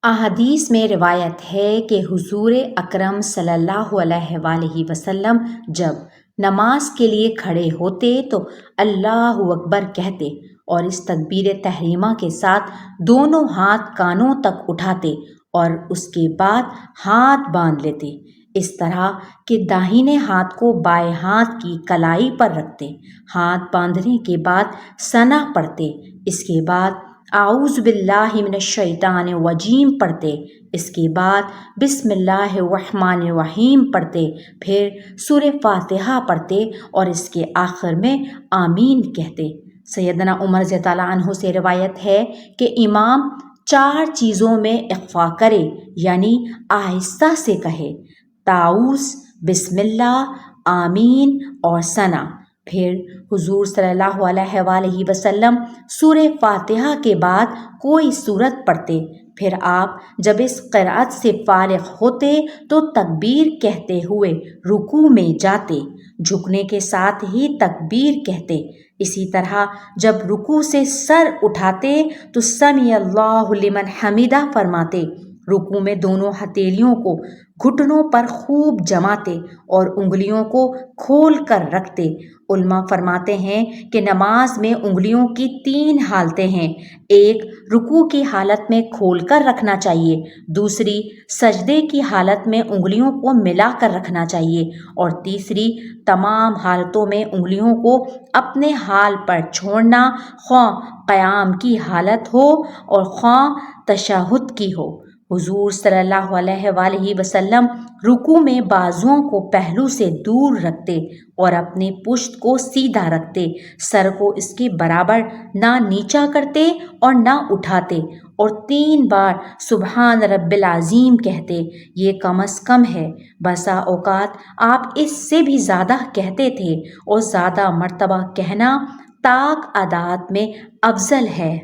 احادیث میں روایت ہے کہ حضور اکرم صلی اللہ علیہ وآلہ وسلم جب نماز کے لیے کھڑے ہوتے تو اللہ اکبر کہتے اور اس تکبیر تحریمہ کے ساتھ دونوں ہاتھ کانوں تک اٹھاتے اور اس کے بعد ہاتھ باندھ لیتے، اس طرح کہ داہنے ہاتھ کو بائیں ہاتھ کی کلائی پر رکھتے، ہاتھ باندھنے کے بعد ثنا پڑھتے، اس کے بعد اعوذ باللہ من الشیطان الرجیم پڑھتے، اس کے بعد بسم اللہ الرحمن الرحیم پڑھتے، پھر سورہ فاتحہ پڑھتے اور اس کے آخر میں آمین کہتے۔ سیدنا عمر رضی اللہ عنہ سے روایت ہے کہ امام 4 چیزوں میں اخفا کرے، یعنی آہستہ سے کہے: تعوذ، بسم اللہ، آمین اور ثنا۔ پھر حضور صلی اللہ علیہ وآلہ وسلم سورہ فاتحہ کے بعد کوئی سورت پڑھتے، پھر آپ جب اس قرأت سے فارغ ہوتے تو تکبیر کہتے ہوئے رکوع میں جاتے، جھکنے کے ساتھ ہی تکبیر کہتے۔ اسی طرح جب رکوع سے سر اٹھاتے تو سمیع اللہ لمن حمدہ فرماتے، رکوع میں دونوں ہتھیلیوں کو گھٹنوں پر خوب جماتے اور انگلیوں کو کھول کر رکھتے۔ علماء فرماتے ہیں کہ نماز میں انگلیوں کی 3 حالتیں ہیں: ایک رکوع کی حالت میں کھول کر رکھنا چاہیے، دوسری سجدے کی حالت میں انگلیوں کو ملا کر رکھنا چاہیے، اور تیسری تمام حالتوں میں انگلیوں کو اپنے حال پر چھوڑنا، خواہ قیام کی حالت ہو اور خواہ تشہد کی ہو۔ حضور صلی اللہ علیہ وآلہ وسلم رکوع میں بازوؤں کو پہلو سے دور رکھتے اور اپنی پشت کو سیدھا رکھتے، سر کو اس کے برابر نہ نیچا کرتے اور نہ اٹھاتے، اور 3 بار سبحان رب العظیم کہتے۔ یہ کم از کم ہے، بسا اوقات آپ اس سے بھی زیادہ کہتے تھے، اور زیادہ مرتبہ کہنا طاق عادات میں افضل ہے۔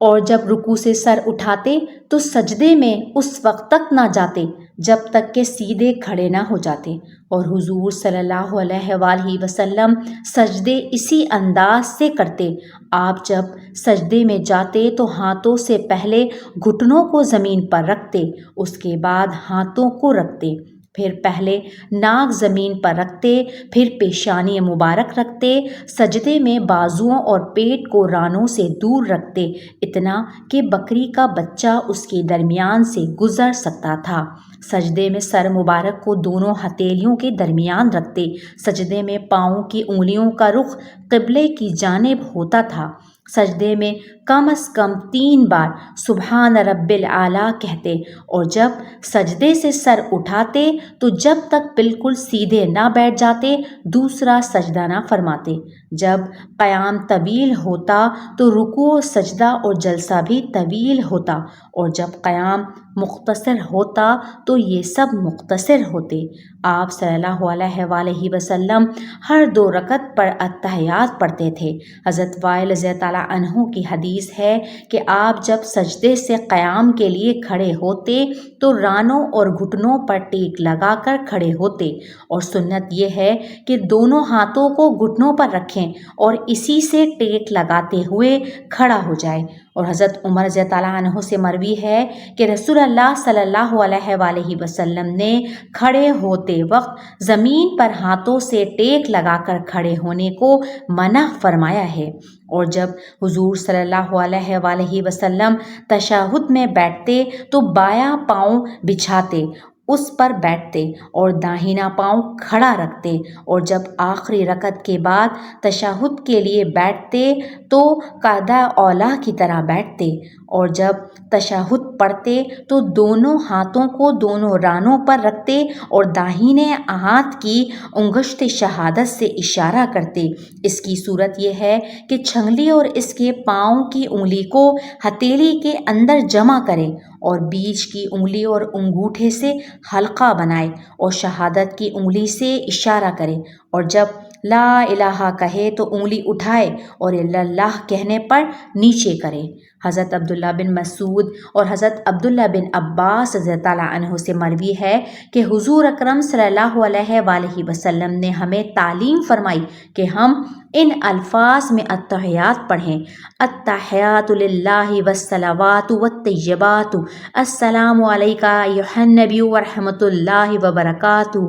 اور جب رکوع سے سر اٹھاتے تو سجدے میں اس وقت تک نہ جاتے جب تک کہ سیدھے کھڑے نہ ہو جاتے، اور حضور صلی اللہ علیہ وآلہ وسلم سجدے اسی انداز سے کرتے۔ آپ جب سجدے میں جاتے تو ہاتھوں سے پہلے گھٹنوں کو زمین پر رکھتے، اس کے بعد ہاتھوں کو رکھتے، پھر پہلے ناک زمین پر رکھتے، پھر پیشانی مبارک رکھتے، سجدے میں بازوؤں اور پیٹ کو رانوں سے دور رکھتے، اتنا کہ بکری کا بچہ اس کے درمیان سے گزر سکتا تھا۔ سجدے میں سر مبارک کو دونوں ہتھیلیوں کے درمیان رکھتے، سجدے میں پاؤں کی انگلیوں کا رخ قبلے کی جانب ہوتا تھا، سجدے میں کم از کم 3 بار سبحان رب العلیٰ کہتے، اور جب سجدے سے سر اٹھاتے تو جب تک بالکل سیدھے نہ بیٹھ جاتے دوسرا سجدہ نہ فرماتے۔ جب قیام طویل ہوتا تو رکوع و سجدہ اور جلسہ بھی طویل ہوتا، اور جب قیام مختصر ہوتا تو یہ سب مختصر ہوتے۔ آپ صلی اللہ علیہ وآلہ وسلم ہر 2 رکعت پر اتحیات پڑھتے تھے۔ حضرت وائل رضی اللہ عنہ کی حدیث ہے کہ آپ جب سجدے سے قیام کے لیے کھڑے ہوتے تو رانوں اور گھٹنوں پر ٹیک لگا کر کھڑے ہوتے، اور سنت یہ ہے کہ دونوں ہاتھوں کو گھٹنوں پر رکھیں اور اسی سے ٹیک لگاتے ہوئے کھڑا ہو جائے۔ اور حضرت عمر رضی اللہ عنہ سے مروی ہے کہ رسول اللہ صلی اللہ علیہ وآلہ وسلم نے کھڑے ہوتے وقت زمین پر ہاتھوں سے ٹیک لگا کر کھڑے ہونے کو منع فرمایا ہے، اور جب حضور صلی اللہ علیہ وآلہ وسلم تشہد میں بیٹھتے تو بایاں پاؤں بچھاتے اس پر بیٹھتے اور داہنا پاؤں کھڑا رکھتے، اور جب آخری رکعت کے بعد تشہد کے لیے بیٹھتے تو قاعدہ اولیٰ کی طرح بیٹھتے، اور جب تشہد پڑھتے تو دونوں ہاتھوں کو دونوں رانوں پر رکھتے اور داہنے ہاتھ کی انگشت شہادت سے اشارہ کرتے۔ اس کی صورت یہ ہے کہ چھنگلی اور اس کے پاؤں کی انگلی کو ہتھیلی کے اندر جمع کرے اور بیچ کی انگلی اور انگوٹھے سے حلقہ بنائے اور شہادت کی انگلی سے اشارہ کرے، اور جب لا الہ کہے تو انگلی اٹھائے اور الا اللہ کہنے پر نیچے کرے۔ حضرت عبداللہ بن مسعود اور حضرت عبداللہ بن عباس رضی اللہ عنہ سے مروی ہے کہ حضور اکرم صلی اللہ علیہ وآلہ وسلم نے ہمیں تعلیم فرمائی کہ ہم ان الفاظ میں التحیات پڑھیں: التحیات للہ والصلوات والطیبات، السلام علیکہ ایھا النبی ورحمۃ اللہ وبرکاتہ،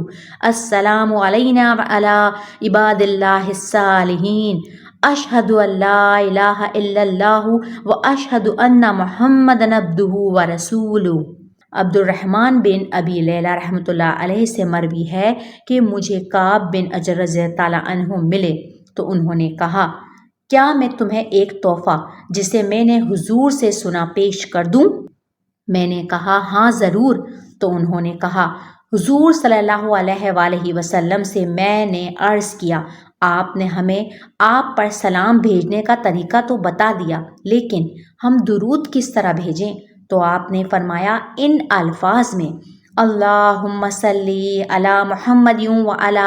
السلام علینا وعلی عباد اللہ الصالحین، اشہد ان لا الہ الا اللہ و اشہد ان محمدًا عبدہ ورسولہ۔ عبد الرحمن بن ابی لیلہ رحمۃ اللہ علیہ سے مروی ہے کہ مجھے کعب بن اجر رضی اللہ عنہ ملے تو انہوں نے کہا، کیا میں تمہیں ایک تحفہ جسے میں نے حضور سے سنا پیش کر دوں؟ میں نے کہا ہاں ضرور۔ تو انہوں نے کہا، حضور صلی اللہ علیہ وآلہ وسلم سے میں نے عرض کیا، آپ نے ہمیں آپ پر سلام بھیجنے کا طریقہ تو بتا دیا، لیکن ہم درود کس طرح بھیجیں؟ تو آپ نے فرمایا ان الفاظ میں: اللہم صلی علی محمد وعلی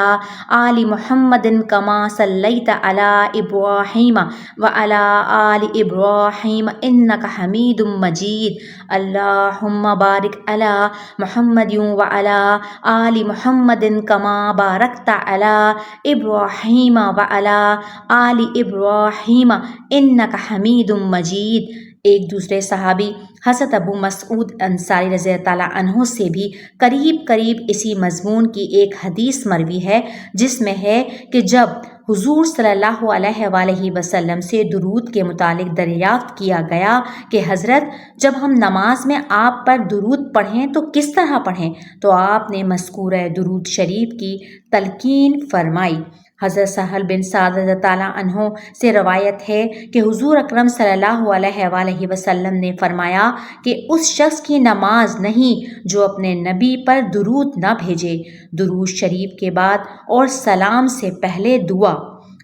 آل محمد کما صلیت علی ابراہیم وعلی آل ابراہیم انک حمید مجید، اللہم بارک علی محمد وعلی آل محمد کما بارکت علی ابراہیم وعلی آل ابراہیم انک حمید مجید۔ ایک دوسرے صحابی حضرت ابو مسعود انصاری رضی اللہ عنہ سے بھی قریب اسی مضمون کی ایک حدیث مروی ہے، جس میں ہے کہ جب حضور صلی اللہ علیہ وآلہ وسلم سے درود کے متعلق دریافت کیا گیا کہ حضرت جب ہم نماز میں آپ پر درود پڑھیں تو کس طرح پڑھیں، تو آپ نے مذکورہ درود شریف کی تلقین فرمائی۔ حضرت سہل بن سعد رضی اللہ عنہ سے روایت ہے کہ حضور اکرم صلی اللہ علیہ وآلہ وسلم نے فرمایا کہ اس شخص کی نماز نہیں جو اپنے نبی پر درود نہ بھیجے، درود شریف کے بعد اور سلام سے پہلے دعا۔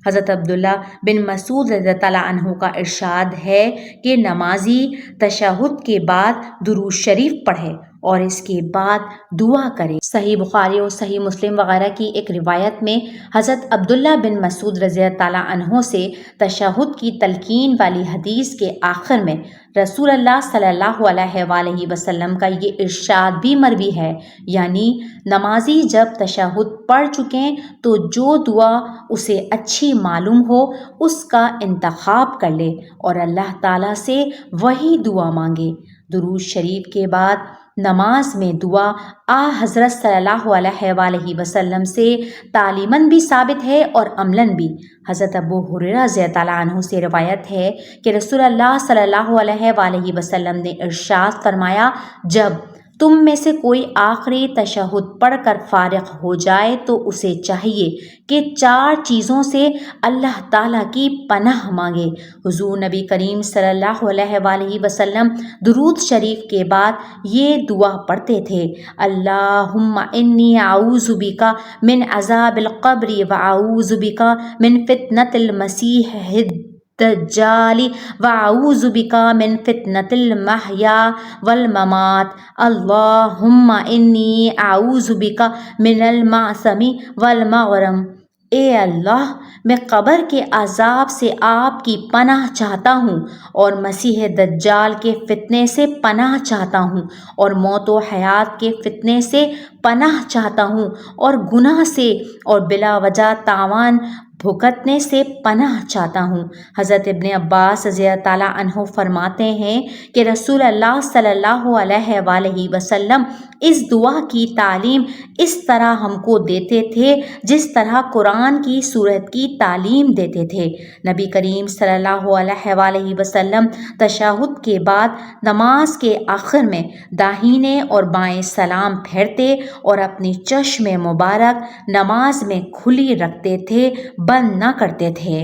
حضرت عبداللہ بن مسعود رضی اللہ عنہ کا ارشاد ہے کہ نمازی تشہد کے بعد درود شریف پڑھے اور اس کے بعد دعا کرے۔ صحیح بخاری اور صحیح مسلم وغیرہ کی ایک روایت میں حضرت عبداللہ بن مسعود رضی اللہ عنہ سے تشہد کی تلقین والی حدیث کے آخر میں رسول اللہ صلی اللہ علیہ وآلہ وسلم کا یہ ارشاد بھی مروی ہے، یعنی نمازی جب تشہد پڑھ چکیں تو جو دعا اسے اچھی معلوم ہو اس کا انتخاب کر لے اور اللہ تعالیٰ سے وہی دعا مانگے۔ درود شریف کے بعد نماز میں دعا حضرت صلی اللہ علیہ وآلہ وسلم سے تعلیماً بھی ثابت ہے اور عملاً بھی۔ حضرت ابو ہریرہ رضی اللہ عنہ سے روایت ہے کہ رسول اللہ صلی اللہ علیہ وآلہ وسلم نے ارشاد فرمایا، جب تم میں سے کوئی آخری تشہد پڑھ کر فارغ ہو جائے تو اسے چاہیے کہ 4 چیزوں سے اللہ تعالیٰ کی پناہ مانگے۔ حضور نبی کریم صلی اللہ علیہ وآلہ وسلم درود شریف کے بعد یہ دعا پڑھتے تھے: اللہم انی اعوذ بک من عذاب القبر واعوذ بک من فتنۃ المسیح الدجال واعوذ بک من فتنۃ المحیا والممات، اللہم انی اعوذ بک من المعصم والمغرم۔ اے اللہ، میں قبر کے عذاب سے آپ کی پناہ چاہتا ہوں اور مسیح دجال کے فتنے سے پناہ چاہتا ہوں اور موت و حیات کے فتنے سے پناہ چاہتا ہوں اور گناہ سے اور بلا وجہ تاوان بھگتنے سے پناہ چاہتا ہوں۔ حضرت ابن عباس رضی اللہ عنہ فرماتے ہیں کہ رسول اللہ صلی اللہ علیہ وآلہ وسلم اس دعا کی تعلیم اس طرح ہم کو دیتے تھے جس طرح قرآن کی سورت کی تعلیم دیتے تھے۔ نبی کریم صلی اللہ علیہ وآلہ وسلم تشہد کے بعد نماز کے آخر میں داہنے اور بائیں سلام پھیرتے اور اپنی چشم مبارک نماز میں کھلی رکھتے تھے، بند نہ کرتے تھے۔